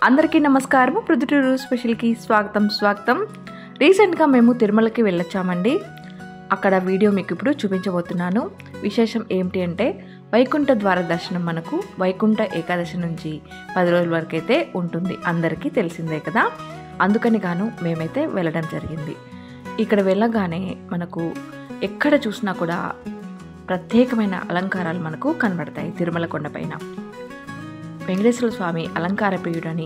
అందరికీ నమస్కారం. ప్రొద్దుటూరు స్పెషల్కి స్వాగతం. రీసెంట్గా మేము తిరుమలకి వెళ్ళొచ్చామండి. అక్కడ వీడియో మీకు ఇప్పుడు చూపించబోతున్నాను. విశేషం ఏమిటి అంటే వైకుంఠ ద్వార దర్శనం మనకు వైకుంఠ ఏకాదశి నుంచి 10 రోజుల వరకు అయితే ఉంటుంది. అందరికీ తెలిసిందే కదా. అందుకని గాను మేమైతే వెళ్ళడం జరిగింది. ఇక్కడ వెళ్ళగానే మనకు ఎక్కడ చూసినా కూడా ప్రత్యేకమైన అలంకారాలు మనకు కనబడతాయి. తిరుమల కొండపైన వెంకటేశ్వర స్వామి అలంకార ప్రియుడని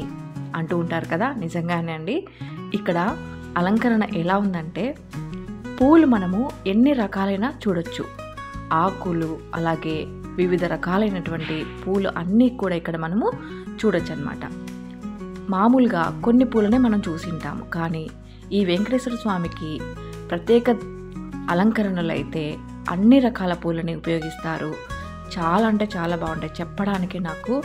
అంటూ ఉంటారు కదా. నిజంగానే అండి. ఇక్కడ అలంకరణ ఎలా ఉందంటే పూలు మనము ఎన్ని రకాలైన చూడొచ్చు. ఆకులు అలాగే వివిధ రకాలైనటువంటి పూలు అన్నీ కూడా ఇక్కడ మనము చూడొచ్చు అన్నమాట. మామూలుగా కొన్ని పూలనే మనం చూసింటాము, కానీ ఈ వెంకటేశ్వర స్వామికి ప్రత్యేక అలంకరణలు అయితే అన్ని రకాల పూలని ఉపయోగిస్తారు. చాలా అంటే చాలా బాగుంటాయి. చెప్పడానికి నాకు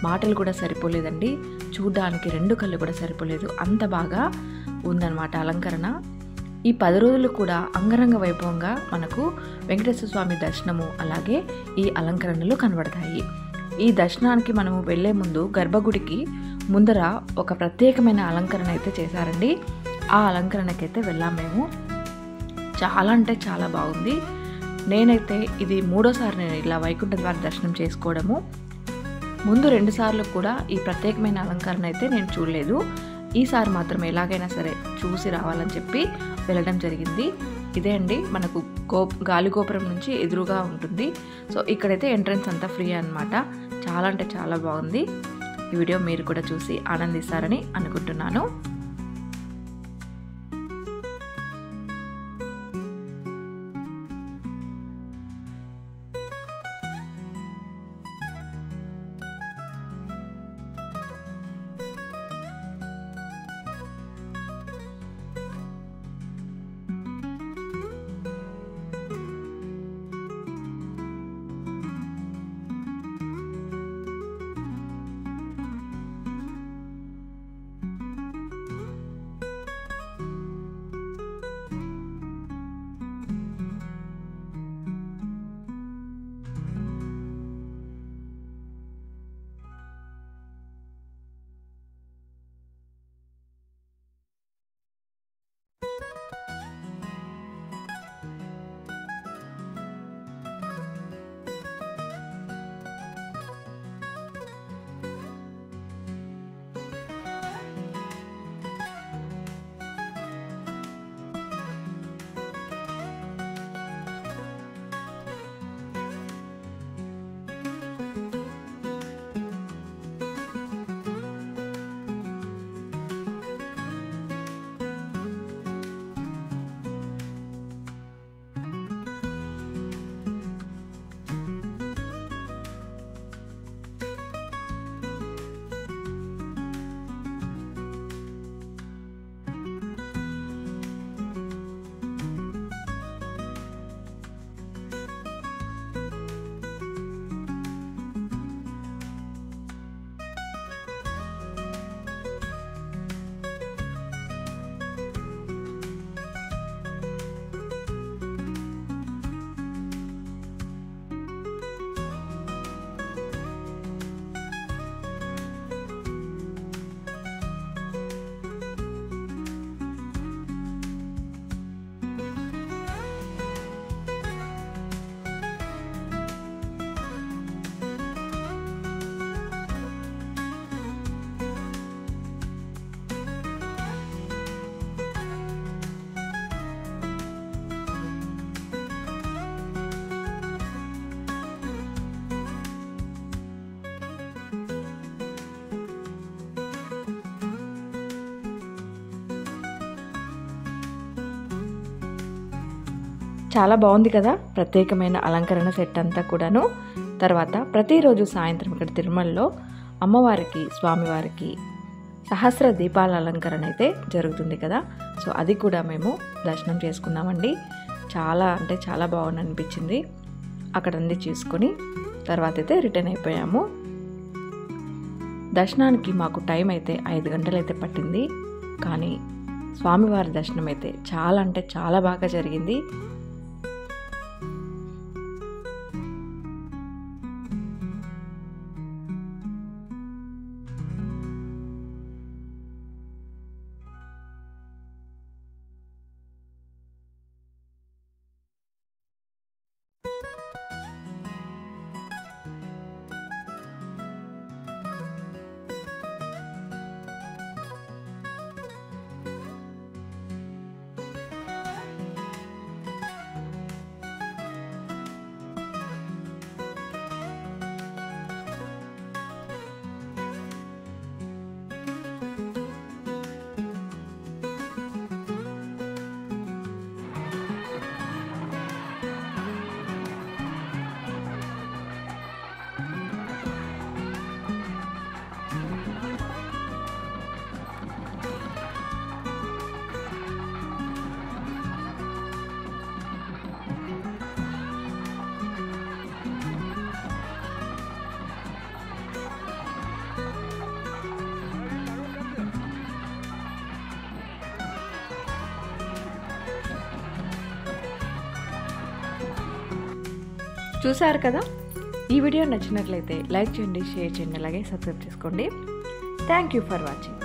మాటలు కూడా సరిపోలేదండి. చూడ్డానికి 2 కళ్ళు కూడా సరిపోలేదు. అంత బాగా ఉందన్నమాట అలంకరణ. ఈ 10 రోజులు కూడా అంగరంగ వైభవంగా మనకు వెంకటేశ్వర స్వామి దర్శనము అలాగే ఈ అలంకరణలు కనబడతాయి. ఈ దర్శనానికి మనము వెళ్లే ముందు గర్భగుడికి ముందర ఒక ప్రత్యేకమైన అలంకరణ అయితే చేశారండి. ఆ అలంకరణకైతే వెళ్ళాం మేము. చాలా అంటే చాలా బాగుంది. నేనైతే ఇది 3వ సారి నేను ఇలా వైకుంఠ ద్వార దర్శనం చేసుకోవడము. ముందు 2 సార్లు కూడా ఈ ప్రత్యేకమైన అలంకరణ అయితే నేను చూడలేదు. ఈసారి మాత్రం ఎలాగైనా సరే చూసి రావాలని చెప్పి వెళ్ళడం జరిగింది. ఇదే అండి మనకు గాలిగోపురం నుంచి ఎదురుగా ఉంటుంది. సో ఇక్కడైతే ఎంట్రన్స్ అంతా ఫ్రీ అన్నమాట. చాలా అంటే చాలా బాగుంది. ఈ వీడియో మీరు కూడా చూసి ఆనందిస్తారని అనుకుంటున్నాను. చాలా బాగుంది కదా ప్రత్యేకమైన అలంకరణ సెట్ అంతా కూడాను. తర్వాత ప్రతిరోజు సాయంత్రం ఇక్కడ తిరుమలలో అమ్మవారికి స్వామివారికి సహస్ర దీపాల అలంకరణ అయితే జరుగుతుంది కదా. సో అది కూడా మేము దర్శనం చేసుకున్నామండి. చాలా అంటే చాలా బాగుంది అనిపించింది. అక్కడ అన్నీ చూసుకొని తర్వాత అయితే రిటర్న్ అయిపోయాము. దర్శనానికి మాకు టైం అయితే 5 గంటలు అయితే పట్టింది. కానీ స్వామివారి దర్శనం అయితే చాలా అంటే చాలా బాగా జరిగింది. చూసారు కదా, ఈ వీడియో నచ్చినట్లయితే లైక్ చేయండి, షేర్ చేయండి, అలాగే సబ్స్క్రైబ్ చేసుకోండి. Thank you for watching.